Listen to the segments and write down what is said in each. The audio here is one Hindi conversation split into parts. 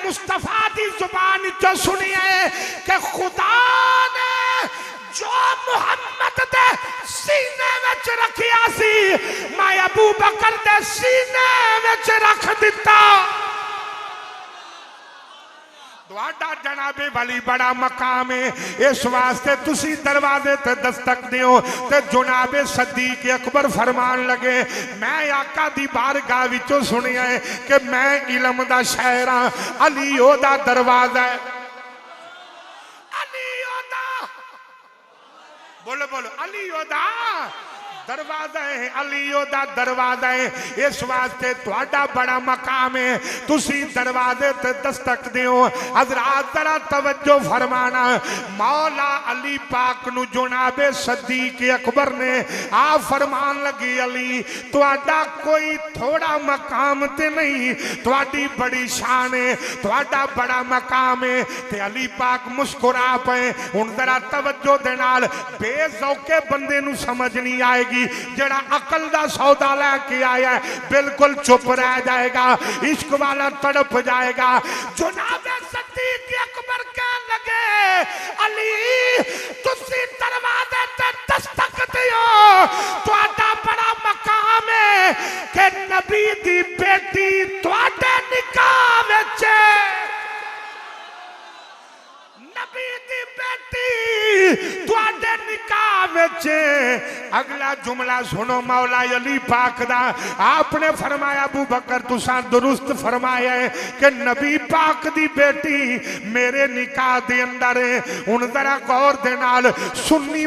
मुस्तफा दी जुबान चो सुनिए कि खुदा ने जो मुहम्मद दे सीने विच रखिया सी मैं अबू बकर दे सीने विच रख दिता। तुहाडा जनाबे वाली बड़ा मकाम है, इस वास्ते तुसी दरवाजे ते दस्तक दियो ते जनाबे सदीक अकबर फरमान लगे मैं आका दी बारगाह विचों सुनिया है कि मैं इलम दा शहर हां, अली ओदा दरवाजा है, अली ओदा बोलो बोलो अली ओदा दरवाजा है, अली ओदा दरवाजा है। इस वास्ते तुहाडा बड़ा मकाम है, तुसी दरवाजे ते दस्तक दियो। हजरात जरा तवज्जो फरमाना, मौला अली पाक नु जनाबे सदीक अकबर ने आ फरमान लगी अली तुहाडा कोई थोड़ा मकाम ते नहीं, तुहाडी बड़ी शान है, तुहाडा बड़ा मकाम है। ते अली पाक मुस्कुरा पे। हुण जरा तवज्जो दे नाल बेज़ौके बंदे नु समझ नहीं आएगी, जड़ा अकल दा सौदा लेके आया है बिल्कुल चुप रह जाएगा, इश्क वाला तड़प जाएगा। जनाबे सदीक अकबर कह लगे अली तुसी दरवाजे ते दस्तक दियो, तुहाडा बड़ा मकाम है कि नबी दी बेटी तुहाडे निकाह विच, नबी दी बेटी तुहाडे निकाह विच। अगला जुमला सुनो मौला अली पाक दा, आपने फरमाया अबू बकर तुसा दुरुस्त फरमाया है कि नबी पाक दी बेटी मेरे निकाह दे अंदर है। हुण जरा गौर दे नाल सुन्नी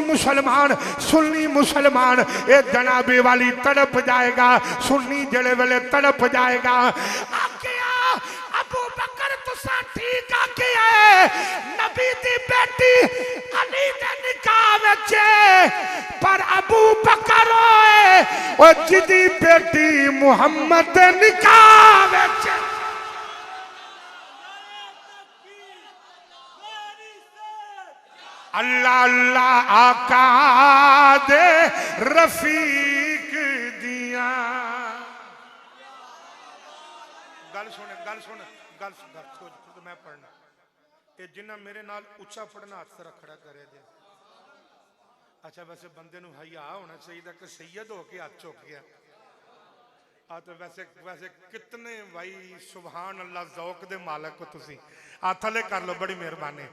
मुसलमान ए जनाबे वाली तड़प जाएगा, सुन्नी जड़े वेले तड़प जाएगा। आखिया अबू बकर तुसा ठीक आखिया है, नबी दी बेटी अली दे निकाह विच, पर अबू बकर होए ओ जिदी बेटी मुहम्मद दे निकाह विच। अल्लाह अल्लाह आका दे रफीक दिया। गल सुन तो मैं पढ़ना कि जिन्ना मेरे नाल उच्चा पढ़ना हाथ से खड़ा करे दे। अच्छा वैसे बंदे नूं हया होना चाहिए कि सैयद होके हाथ चुक गया। तो वैसे वैसे कितने भाई सुभान अल्लाह ज़ौक दे मालक हो तुसी, हाथ थले कर लो, बड़ी मेहरबानी।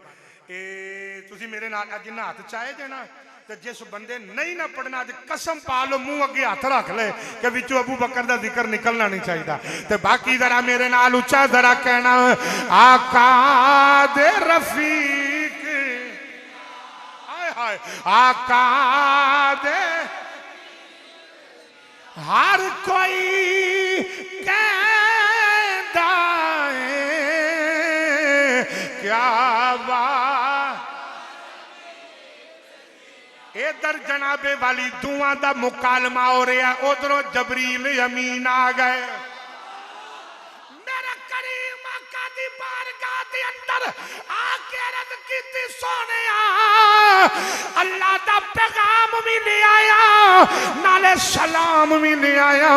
तुसी मेरे नाल जिन्ना हाथ चाहे देना, तो जिस बंदे नहीं ना पढ़ना कसम पा लो मुंह अगे हाथ रख ले कि विचों अबू बकर दा जिक्र निकलना नहीं चाहिए। तो बाकी जरा मेरे नाल उच्चा जरा कहना, आका दे रफीक, हाय हाय आका दे हर कोई कहता है क्या बात। इधर जनाबे वाली दुआ दा मुकालमा हो रहा, उधरों जबरील अमीन आ गए। मेरा करीम आका दी बारगाह दे अंदर आके रद कीती सोने अल्लाह दा पैगाम भी ले आया, नाले सलाम भी ले आया।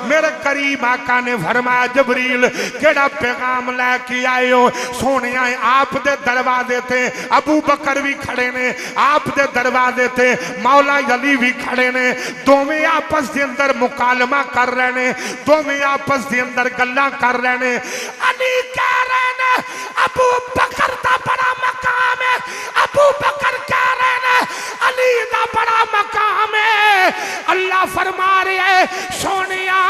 मेरे करीम आका ने फरमाया जबरील केड़ा पैगाम लेके आए हो? सोने आप दे दरवाजे थे अबू बकर भी खड़े ने, आप दे दरवाजे थे मौला अली भी खड़े ने, दोवें आपस के अंदर मुकालमा कर रहे ने, दोवें आपस के अंदर गल्लां कर रहे ने। अली कह रहे ने अबू बकर दा बड़ा मकाम है, अबू बकर कह रहे ने अली दा बड़ा मकाम है। अल्लाह फरमा रहे है सोनिया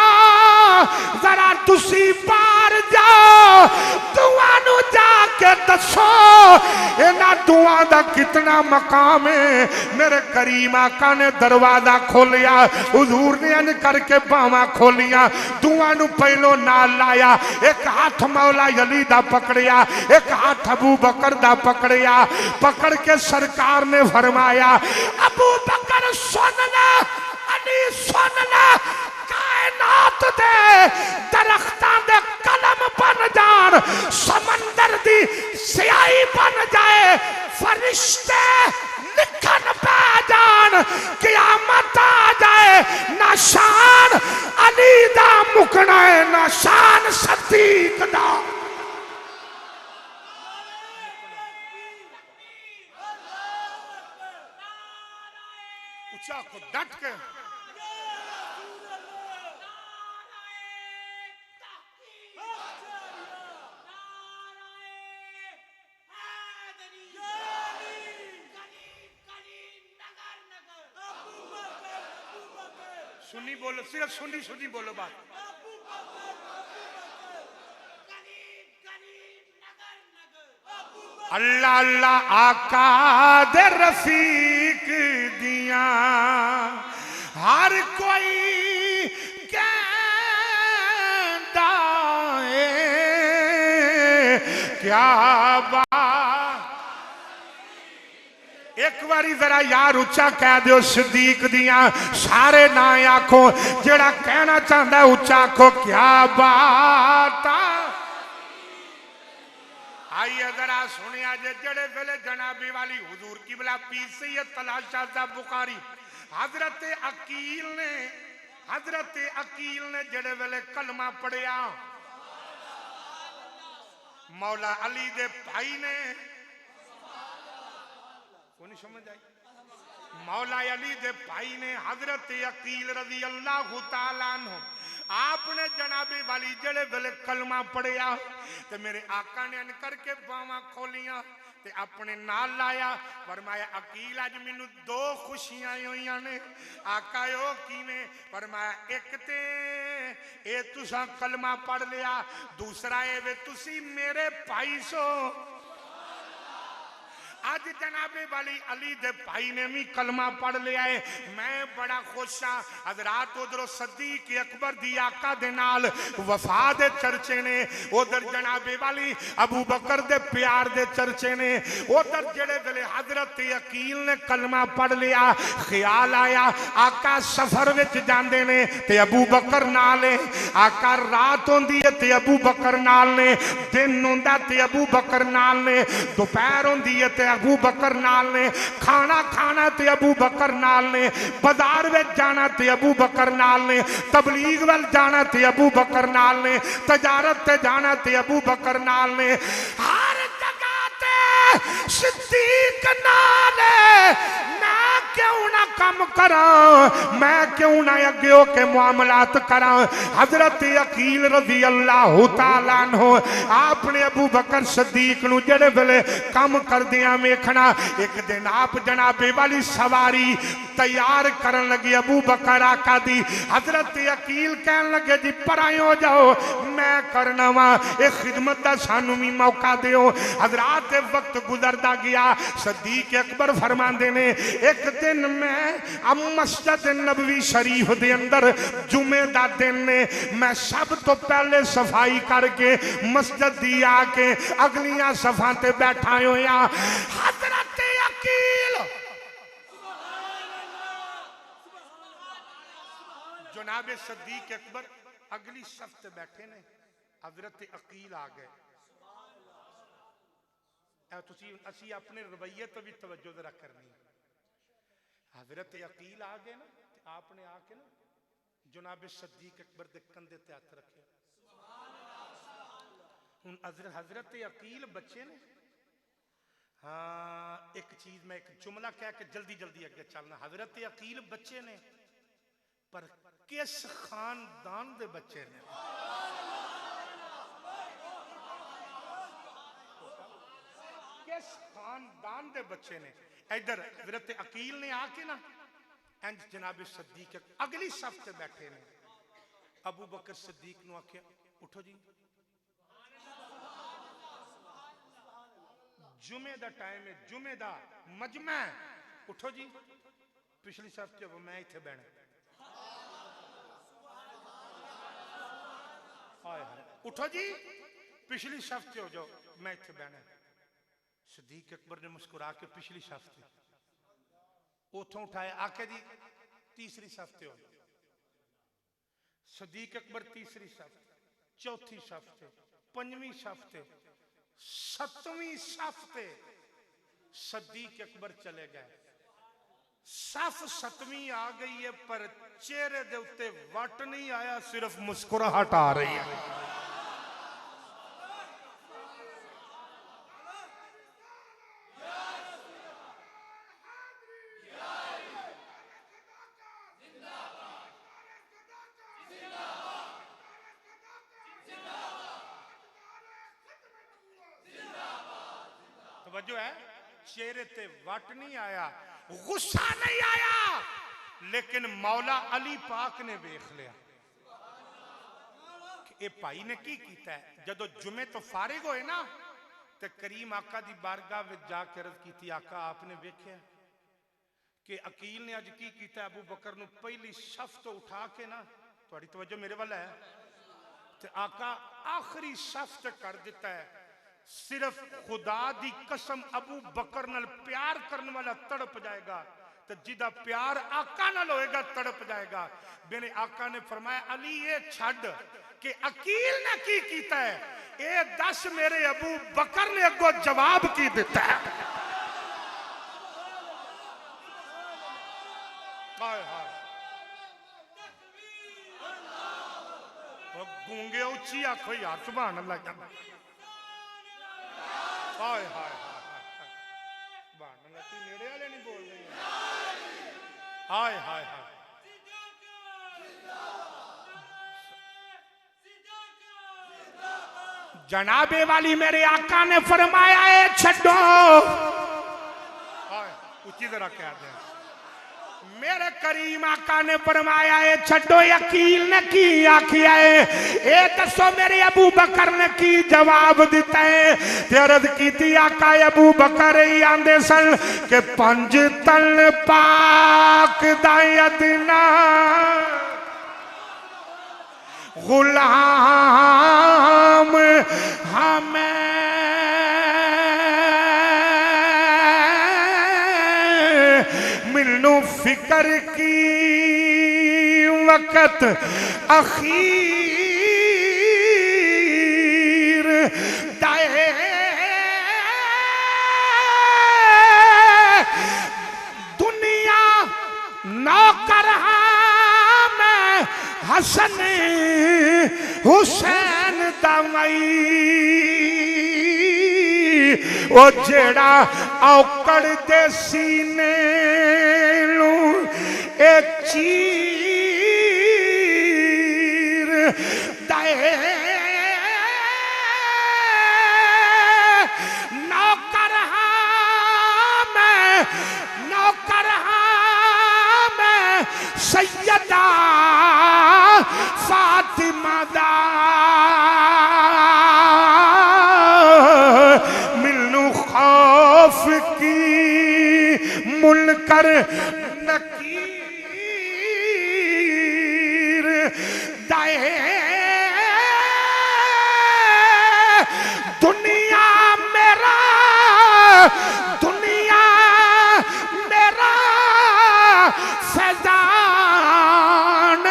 जरा तुसी बाहर जाओ, दुआ नु जाके दसो इन्हां दुआ दा कितना मकाम है। मेरे करीम आका ने दरवाजा खोलिया, हुजूर ने अन करके बावां खोलिया, दुआ नु पहलो नाल लाया, एक हाथ मौला अली दा पकड़िया, एक हाथ अबू बकर दा पकड़िया, पकड़ के सरकार ने फरमाया अबू बकर सुन ले, अली सुन ले, कायनात दे दरख्तां दे कलम बन जान, समंदर दी स्याही बन जाए, फरिश्ते लिखन पै जान, क़यामत आ जाए, ना शान अली दा मुकना है ना शान सदीक दा। आखो डट के सुनी बोलो, सिर्फ सुनी सुनी बोलो बात। अल्लाह अल्लाह आका दे रफीक दिया हर कोई कहता है क्या बात। एक बारी जरा यार उच्चा कह दो सिद्दीक दिया सारे ना आखो, जेड़ा कहना चाहता है उच्चा आखो क्या बात। आइए जरा सुनिया जे जड़े वेले जनाबी वाली हुजूर किबला पीर सैयद तलाशा साहब बुखारी हजरत अकील ने जड़े वेले कलमा पढ़िया मौला अली दे भाई ने कौन समझ आई, मौला अली दे भाई ने हजरत अकील रजी अल्लाह तआला अन्हु आपने जनाबे वाली जड़े वेले कलमा पढ़िया ते मेरे आका ने अन करके बावां खोलियां ते अपने नाल लाया फरमाया अकील अज मैनू दो खुशियां होइयां ने। आका ओ किवें? फरमाया एक ते ए तुसा कलमा पढ़ लिया, दूसरा ए वे तुसी मेरे भाई सो। आज जनाबे वाली अली दे भाई ने भी कलमा पढ़ लिया है, मैं बड़ा खुश हाँ। हजरात उधरों सदीक अकबर दी आका दे नाल वफा दे चर्चे ने, उधर जनाबे वाली अबू बकर दे प्यार दे चर्चे ने, उधर जेड़े वेले हजरत अकील ने कलमा पढ़ लिया ख्याल आया आका सफर विच जांदे ने ते अबू बकर नाल है, आका रात होंदी है ते अबू बकर नाल ने, दिन होंदा ते अबू बकर नाल ने, दोपहर होंदी है ते अबू बकर नाल ने, खाना खाना ते अबू बकर नाल ने, बाजार में जाना ते अबू बकर नाल ने, तबलीग वाल जाना ते अबू बकर नाल ने, तजारत ते जाना ते अबू बकर नाल ने, हर जगह ते सिद्दीक नाल मैं क्यों ना कम करा, मैं क्यों ना अगे होके मुआमलात करा। हजरत अकील रजी अल्लाह तआला अन्हु आपने अबू बकर सिद्दीक नू जेड़े वेले कम करदियां वेखना, एक दिन आप जनाबे वाली सवारी तैयार करन लगे अबू बकर आका दी, हजरत अकील कहन लगे जी पराए हो जाओ मैं करना वा, ये खिदमत दा सानू भी मौका दिओ। हजरात वक्त गुजरदा गया, सिद्दीक अकबर फरमांदे ने एक दिन मैं अब मस्जिद नबवी शरीफ दे अंदर जुमे दा दिन ने, मैं सब तो पहले सफाई करके मस्जिद दी आके अगलियां सफा ते बैठा होया। हजरत अकील जनाबे सिद्दीक अकबर अगली सफ ते बैठे ने, हजरत अकील आ गए। असी अपने रवैये तो भी तवज्जो जरा करनी। हजरत अकील आ गए ना, आपने आके ना जनाबे सिद्दीक अकबर दे कंधे ते हाथ रखे। हुन हजरत अकील बच्चे ने, हाँ एक चीज मैं एक जुमला कह के जल्दी जल्दी अगे चलना। हजरत अकील बच्चे ने पर किस खानदान दे बच्चे ने? किस खानदान दे बच्चे ने? इधर हजरत अकील ने आके ना इंज जनाबे सिद्दीक अगली सफ ते बैठे ने, अबू बकर सिद्दीक नु आखे उठो जी, जुमे दा टाइम है, जुमे दा मजमा, उठो जी पिछली सफ च मैं इत्थे बैठना। उठो जी पिछली सफ च हो जाओ मैं इत्थे बैठना। सिद्दीक अकबर ने मुस्कुरा के पिछली सफ से उठों उठाया, आके जी तीसरी सफ से हो। सिद्दीक अकबर तीसरी सफ, चौथी सफ से, पंजवीं सफ से, सतवीं सफ से सिद्दीक अकबर चले गए। सफ सतवीं आ गई है पर चेहरे दे उत्ते वट नहीं आया, सिर्फ मुस्कुराहट आ रही है। तवज्जो है, चेहरे ते वट नहीं आया, गुस्सा नहीं आया, लेकिन मौला अली पाक ने वेख लिया ये भाई ने की कीता है। जदों जुमे तो फारिग होए ना ते करीम आका दी बारगाह विच जाके अर्ज कीती, आका आपने वेख्या कि अकील ने अज की कीता, अबू बकर नूं पहली सफ तो उठा के ना, तुहाडी तवज्जो मेरे वाल है, ते आका आखिरी सफ ते कर दिता है। सिर्फ खुदा दी कसम अबू बकर नाल प्यार करने वाला तड़प जाएगा, तो जिदा प्यार आका नाल होएगा तड़प जाएगा। मेरे आका ने फरमाया, अली ये छड़ कि अकील ने की कीता है, ये दस मेरे अबू बकर ने अगो जवाब की दिता है। हाय हाय गूंगे उची आखो यार, सुभान अल्लाह। हाय हाय सुभान अल्लाह, तू मेरे वाले नहीं बोल रही है। हाय हाय हाय जनाबे वाली मेरे आका ने फरमाया है छड्डो, उची जरा कह दे, मेरे करीम आका ने फरमाया है छड्डो। अकील ने की आखिया है, ए दसो मेरे अबू बकर ने की जवाब दिता है। अर्ज की आका अबू बकर ही आंदे सन के 5 तन पाक दा अदना गुलाम हमें मिलनू फिकर की वक्त अखीर दाए दुनिया नौकर में हसन हुसैन दमई ओ जेड़ा औकड़ दे सीने लू ए चीर दे नौकर में सैयदा फातिमा दा मिलनू खौफ की मुनकर नकीर दाए दुनिया मेरा फैजान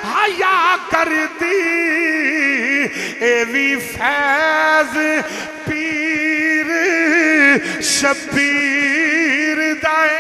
हया कर दी एवी फैज पीर शबीर दाए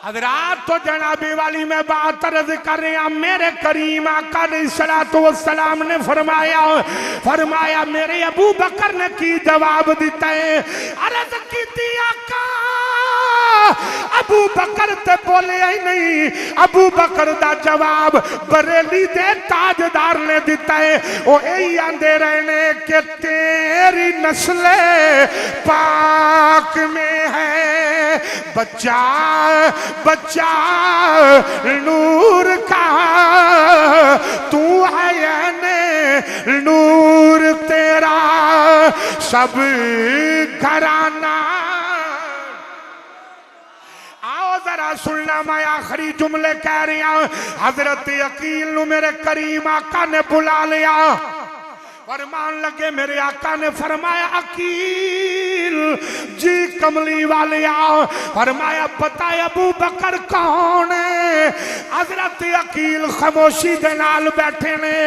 हजरात। तो जनाबे वाली मैं बात अर्ज कर रहा, मेरे करीम आका अलैहिस्सलातु वस्सलाम ने फरमाया मेरे अबू बकर ने की जवाब दिता है। अर्ज की आका अबू बकर ते बोले ही नहीं, अबू बकर दा जवाब बरेली दे ताजदार ने दिता है। वो यही आंदे रहने के तेरी नस्ले पाक में है बच्चा बच्चा नूर का, तू है याने नूर तेरा सब घराना। आओ जरा सुनना, मैं आखिरी जुमले कह रहा हूं। हजरत अकील नू मेरे करीम आका ने बुला लिया, फरमान लगे मेरे आका ने फरमाया अकील जी कमली वाले आओ। फरमाया पता है अबू बकर कौन है? हजरत अकील खामोशी दे नाल बैठे ने।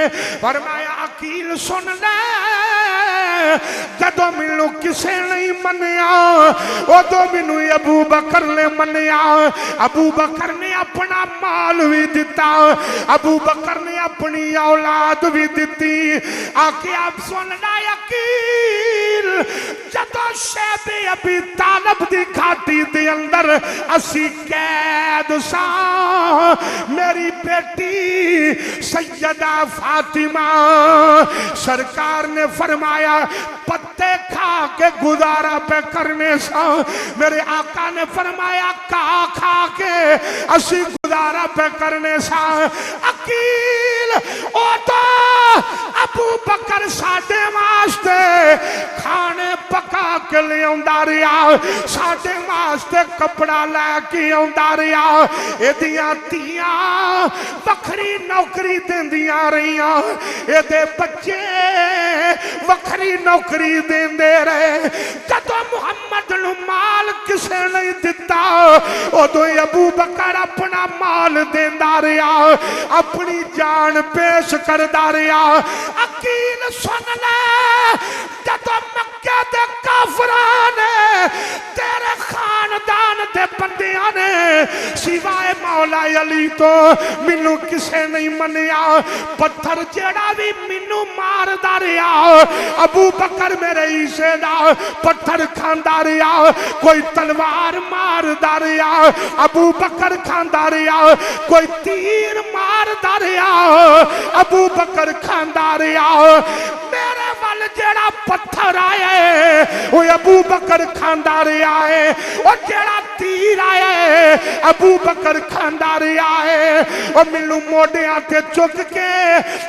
फरमाया अकील सुन ले जदों मैनू किसे नहीं मनिया उदों मैनू अबू बकर ने मनिया। अबू बकर ने अपना माल भी दिता, अबू बकर ने अपनी औलाद भी दी। आके आप सुन ला यकील जदों शैबे अबी तालिब दी घाटी दे अंदर असी कैद सा, मेरी बेटी सैयदा फातिमा सरकार ने फरमाया पत्ते खा के गुजारा पे करने सा। मेरे आका ने फरमाया खा के असी गुजारा पे करने सा। अकील ओ तो अबू बकर साडे वास्ते खाने पका के ले आंदा रहा, साडे वास्ते कपड़ा लैके आंदा रहा, एदियां धीआं वखरी नौकरी देंदियां रहियां, एदे बच्चे वखरी नौकरी देंदे रहे। जदों मुहम्मद नूं माल किसे नहीं दिता उदों अबू बकर अपना माल देंदा रहा, अपनी जान पेश करदा रहा। अकील सुन ले जदों मक्के दे काफरां ने तेरे खानदान दे बंदियां ने सिवाए मौला अली तो मैनू किसे नहीं मनिया, पत्थर जेड़ा भी मैनू मारदा रहा अबू बकर मेरे ईसे दा पत्थर खांदा रहा, कोई तलवार मारदा रहा अबू बकर खांदा रहा, कोई तीर मारदा रहा अबू बकर खांदा रहा। मेरे वाल जेड़ा पत्थर आए वो अबू बकर खांदा रहा है, और जेड़ा तीर आए अबू बकर खांदा रहा है। और मैनू मोढियां ते चुक के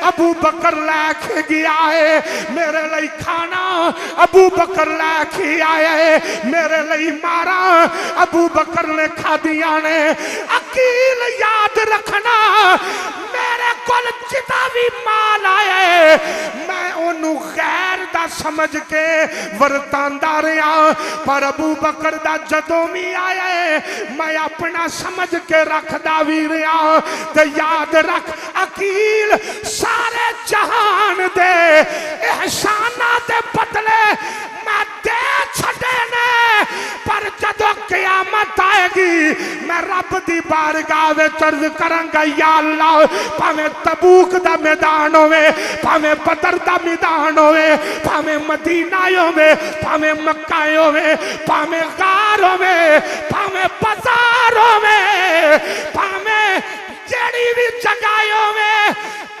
अबू बकर लैके गया है, मेरे लिए खाना अबू बकर लैके आया है, मेरे लिए मारा अबू बकर ने खादियां ने। अकील याद रखना मेरे कोल जितना भी माल आया मैं ओनू गैर दा समझ के वरतांदा रहा, पर अबू बकर दा जदों भी आया मैं अपना समझ के रखदा भी रहा। ते याद रख अकील सारे जहान दे एहसाना दे बदले मैं दे छड़े ने, पर जदों क़यामत आएगी मैं रब दी बारगाह विच अर्ज़ करांगा या अल्लाह भावें तबूक दा मैदान होवे, भावें बदर दा मैदान होवे, भावें मदीना होवे, भावें मक्का होवे, भावें गार होवे, भावें बाजार होवे, भावें जेड़ी भी जगह होवे,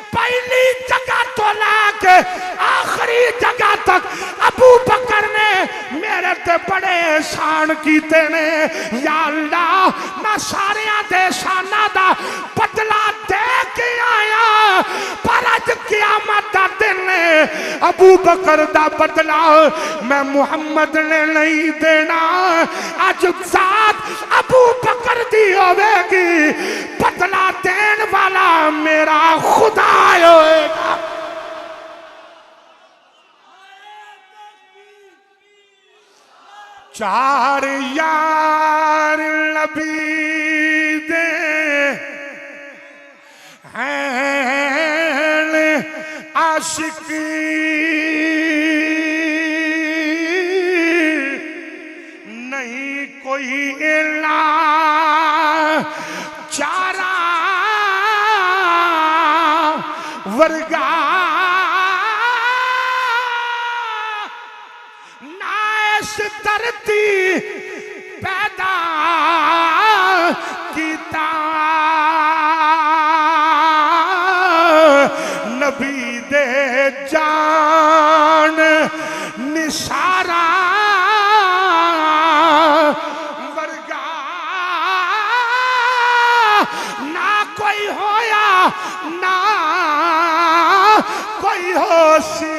पहली जगह तो लैके आखिरी जगह तक अबू बकर ने मेरे ते बड़े एहसान कीते ने। या अल्लाह मैं सारे दे एहसानां दा बदला दे के आया, पर अज क़यामत दा दिन अबू बकर दा बदला मैं मुहम्मद ने नहीं देना। अज जात अबू बकर दी होवेगी, बदला देन वाला मेरा खुदा होएगा। चार यार नबी दे हैं आशिक, नहीं कोई इला चारा वर्गा ना इस धरती पैदा कीता, नबी दे जान निसारा वर्गा ना कोई होया ना कोई होसी,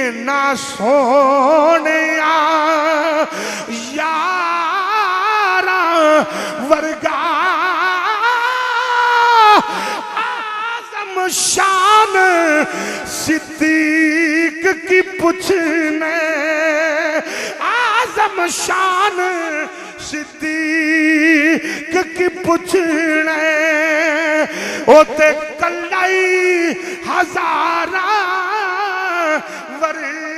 इन्ना सोनिया यारा वर्गा आज़म शान सिद्दीक की पूछने, आज़म शान सिद्दीक की पूछने, ओते कल्लाई हजारा वरी